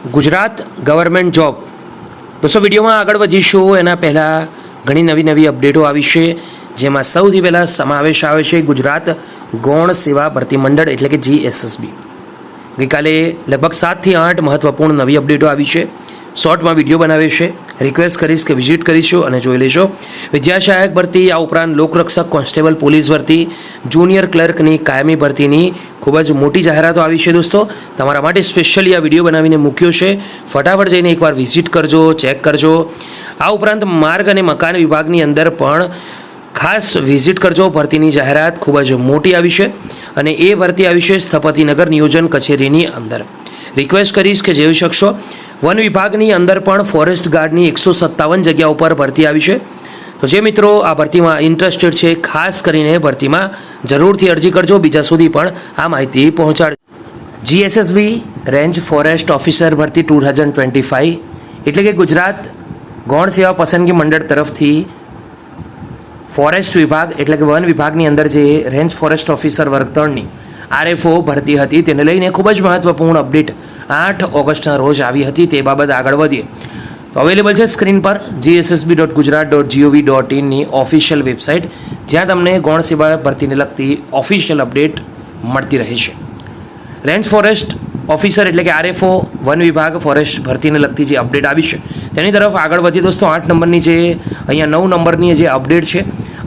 Gujarat government job દોસ્તો વિડીયોમાં આગળ વધીશું એના પહેલાં ઘણી નવી અપડેટો આવી છે, જેમાં સૌથી પહેલાં સમાવેશ આવે છે ગુજરાત ગૌણ સેવા ભરતી મંડળ એટલે કે GSSB. ગઈકાલે લગભગ 7 થી 8 મહત્વપૂર્ણ નવી અપડેટો આવી છે. શોર્ટમાં વિડીયો બનાવે છે. રિક્વેસ્ટ કરીશ કે વિઝિટ કરીશું અને જોઈ લેશો. વિદ્યા સહાયક ભરતી, આ ઉપરાંત લોકરક્ષક, કોન્સ્ટેબલ, પોલીસ ભરતી, જુનિયર ક્લર્કની કાયમી ભરતીની ખૂબ જ મોટી જાહેરાતો આવી છે. દોસ્તો તમારા માટે સ્પેશિયલી આ વિડીયો બનાવીને મૂક્યો છે. ફટાફટ જઈને એકવાર વિઝિટ કરજો, ચેક કરજો. આ ઉપરાંત માર્ગ અને મકાન વિભાગની અંદર પણ ખાસ વિઝિટ કરજો. ભરતીની જાહેરાત ખૂબ જ મોટી આવી છે અને એ ભરતી આવી છે સ્થપતિનગર નિયોજન કચેરીની અંદર. રિક્વેસ્ટ કરીશ કે જોઈ શકશો. વન વિભાગની અંદર પણ ફોરેસ્ટ ગાર્ડની 157 જગ્યાઓ પર ભરતી આવી છે. તો જે મિત્રો આ ભરતીમાં ઇન્ટરેસ્ટેડ છે, ખાસ કરીને ભરતીમાં જરૂરથી અરજી કરજો. બીજા સુધી પણ આ માહિતી પહોંચાડજો. GSSB રેન્જ ફોરેસ્ટ ઓફિસર ભરતી 2025 એટલે કે ગુજરાત ગૌણ સેવા પસંદગી મંડળ તરફથી ફોરેસ્ટ વિભાગ એટલે કે વન વિભાગની અંદર જે રેન્જ ફોરેસ્ટ ઓફિસર વર્ગ 3ની RFO ભરતી હતી, તેને લઈને ખૂબ જ મહત્વપૂર્ણ અપડેટ 8 ઓગસ્ટના રોજ આવી હતી. તે બાબત આગળ વધીએ તો અવેલેબલ છે સ્ક્રીન પર gssb.gujarat.gov.in ની ઓફિશિયલ વેબસાઇટ, જ્યાં તમને ગૌણ સેવા ભરતીને લગતી ઓફિશિયલ અપડેટ મળતી રહે છે. રેન્જ ફોરેસ્ટ ઓફિસર એટલે કે RFO વન વિભાગ ફોરેસ્ટ ભરતીને લગતી જે અપડેટ આવી છે તેની તરફ આગળ વધીએ દોસ્તો. 8 નંબરની જે અહીંયા 9 નંબરની જે અપડેટ છે,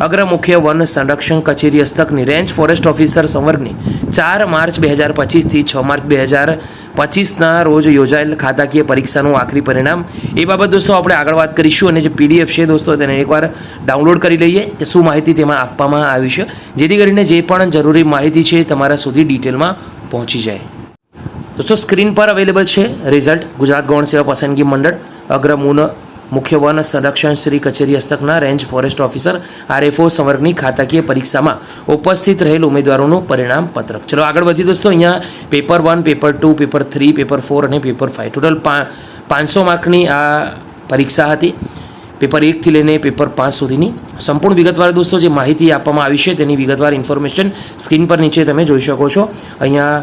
અગ્ર મુખ્ય વન સંરક્ષણ કચેરી હસ્તકની રેન્જ ફોરેસ્ટ ઓફિસર સંવર્ગની 4 માર્ચ 2025 થી 6 માર્ચ 2025ના રોજ યોજાયેલ ખાતાકીય પરીક્ષાનું આખરી પરિણામ, એ બાબત દોસ્તો આપણે આગળ વાત કરીશું. અને જે PDF છે દોસ્તો તેને એકવાર ડાઉનલોડ કરી લઈએ કે શું માહિતી તેમાં આપવામાં આવી છે, જેથી કરીને જે પણ જરૂરી માહિતી છે તમારા સુધી ડિટેલમાં પહોંચી જાય. દોસ્તો સ્ક્રીન પર અવેલેબલ છે રિઝલ્ટ. ગુજરાત ગૌણ સેવા પસંદગી મંડળ અગ્ર મુખ્ય વન સંરક્ષણ શ્રી કચેરી હસ્તકના રેન્જ ફોરેસ્ટ ઓફિસર RFO સંવર્ગની ખાતાકીય પરીક્ષામાં ઉપસ્થિત રહેલ ઉમેદવારોનું પરિણામ પત્રક. ચલો આગળ વધીએ દોસ્તો. અહીંયા પેપર 1, પેપર 2, પેપર 3, પેપર 4 અને પેપર 5 ટોટલ 500 માર્કની આ પરીક્ષા હતી. પેપર 1 થી લઈને પેપર 5 સુધીની સંપૂર્ણ વિગતવાર દોસ્તો જે માહિતી આપવામાં આવી છે તેની વિગતવાર ઇન્ફોર્મેશન સ્ક્રીન પર નીચે તમે જોઈ શકો છો. અહીંયા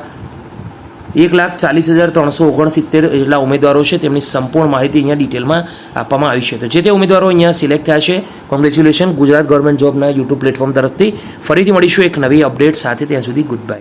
1,40,369 જેટલા ઉમેદવારો છે, તેમની સંપૂર્ણ માહિતી અહીંયા ડિટેલમાં આપવામાં આવી છે. તો જે તે ઉમેદવારો અહીંયા સિલેક્ટ થયા છે, કોંગ્રેચ્યુલેશન ગુજરાત ગવર્મેન્ટ જોબના YouTube પ્લેટફોર્મ તરફથી. ફરીથી મળીશું એક નવી અપડેટ સાથે. ત્યાં સુધી ગુડ બાય.